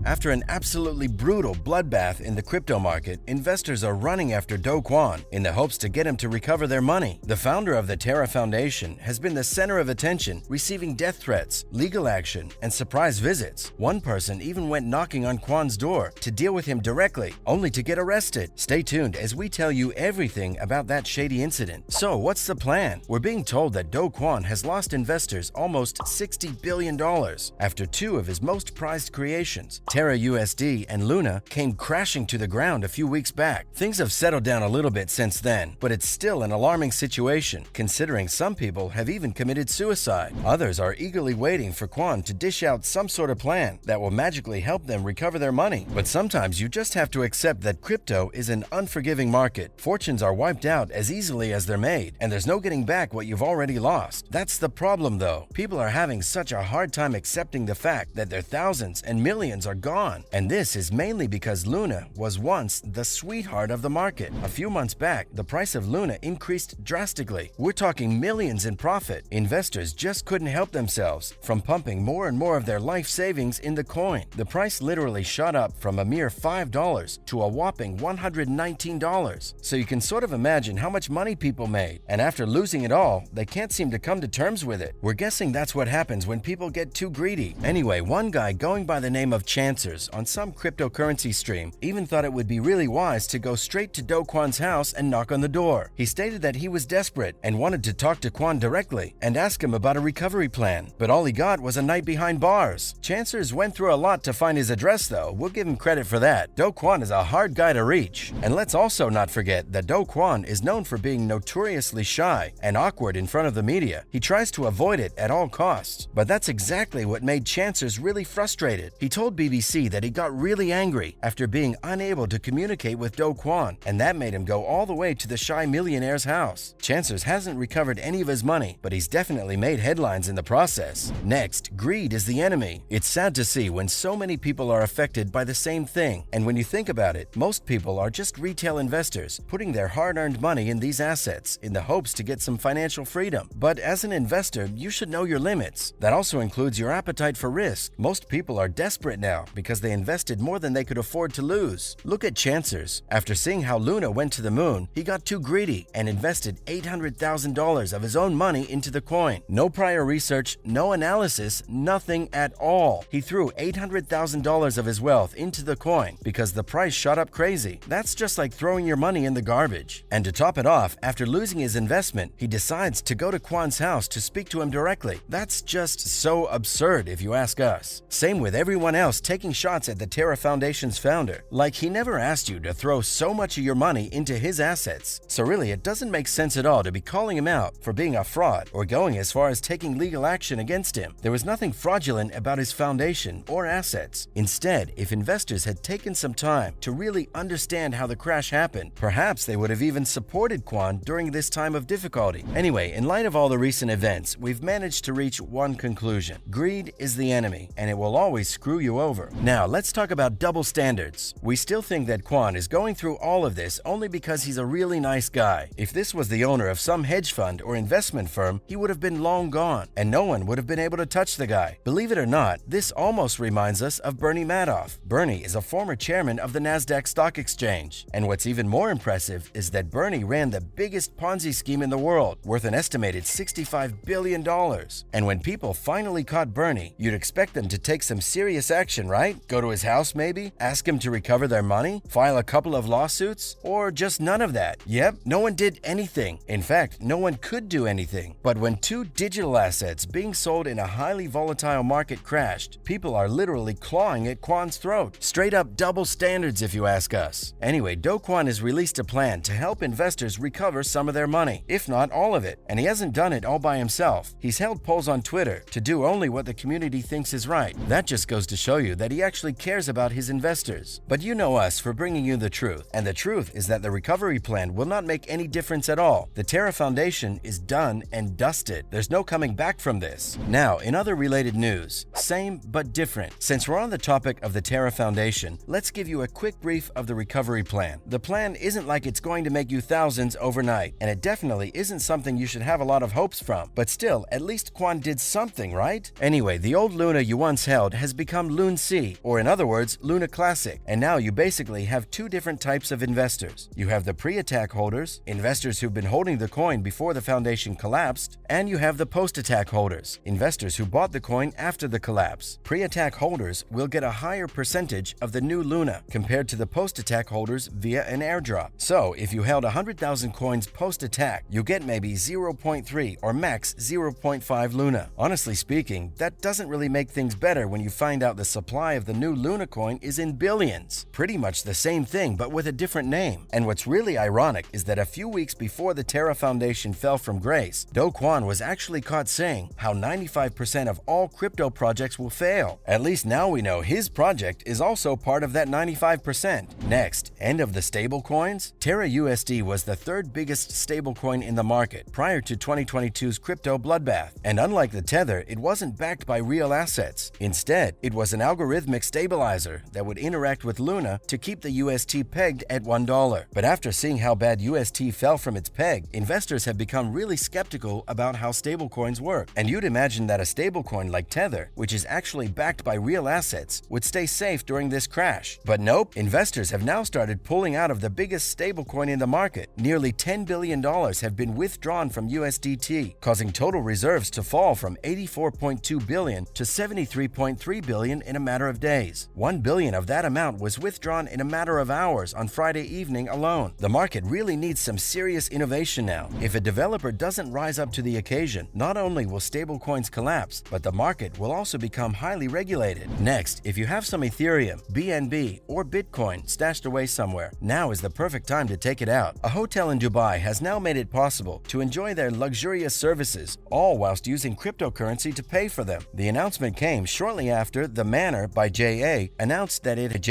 After an absolutely brutal bloodbath in the crypto market, investors are running after Do Kwon in the hopes to get him to recover their money. The founder of the Terra Foundation has been the center of attention, receiving death threats, legal action, and surprise visits. One person even went knocking on Kwon's door to deal with him directly, only to get arrested. Stay tuned as we tell you everything about that shady incident. So what's the plan? We're being told that Do Kwon has lost investors almost $60 billion after two of his most prized creations, Terra USD and Luna, came crashing to the ground a few weeks back. Things have settled down a little bit since then, but it's still an alarming situation, considering some people have even committed suicide. Others are eagerly waiting for Kwon to dish out some sort of plan that will magically help them recover their money. But sometimes you just have to accept that crypto is an unforgiving market. Fortunes are wiped out as easily as they're made, and there's no getting back what you've already lost. That's the problem though. People are having such a hard time accepting the fact that their thousands and millions are gone. And this is mainly because Luna was once the sweetheart of the market. A few months back, the price of Luna increased drastically. We're talking millions in profit. Investors just couldn't help themselves from pumping more and more of their life savings in the coin. The price literally shot up from a mere $5 to a whopping $119. So you can sort of imagine how much money people made. And after losing it all, they can't seem to come to terms with it. We're guessing that's what happens when people get too greedy. Anyway, one guy going by the name of Chancers on some cryptocurrency stream even thought it would be really wise to go straight to Do Kwon's house and knock on the door. He stated that he was desperate and wanted to talk to Kwon directly and ask him about a recovery plan, but all he got was a night behind bars. Chancers went through a lot to find his address though, we'll give him credit for that. Do Kwon is a hard guy to reach. And let's also not forget that Do Kwon is known for being notoriously shy and awkward in front of the media. He tries to avoid it at all costs, but that's exactly what made Chancers really frustrated. He told BBC that he got really angry after being unable to communicate with Do Kwon, and that made him go all the way to the shy millionaire's house. Chancers hasn't recovered any of his money, but he's definitely made headlines in the process. Next, greed is the enemy. It's sad to see when so many people are affected by the same thing, and when you think about it, most people are just retail investors putting their hard-earned money in these assets in the hopes to get some financial freedom. But as an investor, you should know your limits. That also includes your appetite for risk. Most people are desperate now because they invested more than they could afford to lose. Look at Chancers. After seeing how Luna went to the moon, he got too greedy and invested $800,000 of his own money into the coin. No prior research, no analysis, nothing at all. He threw $800,000 of his wealth into the coin because the price shot up crazy. That's just like throwing your money in the garbage. And to top it off, after losing his investment, he decides to go to Kwon's house to speak to him directly. That's just so absurd if you ask us. Same with everyone else taking shots at the Terra Foundation's founder. Like, he never asked you to throw so much of your money into his assets. So really, it doesn't make sense at all to be calling him out for being a fraud or going as far as taking legal action against him. There was nothing fraudulent about his foundation or assets. Instead, if investors had taken some time to really understand how the crash happened, perhaps they would have even supported Kwon during this time of difficulty. Anyway, in light of all the recent events, we've managed to reach one conclusion. Greed is the enemy, and it will always screw you over. Now, let's talk about double standards. We still think that Kwon is going through all of this only because he's a really nice guy. If this was the owner of some hedge fund or investment firm, he would have been long gone, and no one would have been able to touch the guy. Believe it or not, this almost reminds us of Bernie Madoff. Bernie is a former chairman of the Nasdaq Stock Exchange, and what's even more impressive is that Bernie ran the biggest Ponzi scheme in the world, worth an estimated $65 billion. And when people finally caught Bernie, you'd expect them to take some serious action, right? Go to his house maybe? Ask him to recover their money? File a couple of lawsuits? Or just none of that? Yep, no one did anything. In fact, no one could do anything. But when two digital assets being sold in a highly volatile market crashed, people are literally clawing at Kwon's throat. Straight up double standards if you ask us. Anyway, Do Kwon has released a plan to help investors recover some of their money, if not all of it. And he hasn't done it all by himself. He's held polls on Twitter to do only what the community thinks is right. That just goes to show you that he actually cares about his investors. But you know us for bringing you the truth. And the truth is that the recovery plan will not make any difference at all. The Terra Foundation is done and dusted. There's no coming back from this. Now, in other related news, same but different. Since we're on the topic of the Terra Foundation, let's give you a quick brief of the recovery plan. The plan isn't like it's going to make you thousands overnight, and it definitely isn't something you should have a lot of hopes from. But still, at least Kwon did something, right? Anyway, the old Luna you once held has become Loon C, LUC, or in other words, Luna Classic. And now you basically have two different types of investors. You have the pre-attack holders, investors who've been holding the coin before the foundation collapsed, and you have the post-attack holders, investors who bought the coin after the collapse. Pre-attack holders will get a higher percentage of the new Luna compared to the post-attack holders via an airdrop. So if you held 100,000 coins post-attack, you get maybe 0.3 or max 0.5 Luna. Honestly speaking, that doesn't really make things better when you find out the supply of the new Luna coin is in billions. Pretty much the same thing but with a different name. And what's really ironic is that a few weeks before the Terra Foundation fell from grace, Do Kwon was actually caught saying how 95% of all crypto projects will fail. At least now we know his project is also part of that 95%. Next, end of the stablecoins. Terra USD was the third biggest stablecoin in the market prior to 2022's crypto bloodbath. And unlike the Tether, it wasn't backed by real assets. Instead, it was an algorithmic stabilizer that would interact with Luna to keep the UST pegged at $1. But after seeing how bad UST fell from its peg, investors have become really skeptical about how stablecoins work. And you'd imagine that a stablecoin like Tether, which is actually backed by real assets, would stay safe during this crash. But nope, investors have now started pulling out of the biggest stablecoin in the market. Nearly $10 billion have been withdrawn from USDT, causing total reserves to fall from $84.2 billion to $73.3 billion in a matter of days. $1 billion of that amount was withdrawn in a matter of hours on Friday evening alone. The market really needs some serious innovation now. If a developer doesn't rise up to the occasion, not only will stablecoins collapse, but the market will also become highly regulated. Next, if you have some Ethereum, BNB, or Bitcoin stashed away somewhere, now is the perfect time to take it out. A hotel in Dubai has now made it possible to enjoy their luxurious services, all whilst using cryptocurrency to pay for them. The announcement came shortly after The Manor by JA announced that it had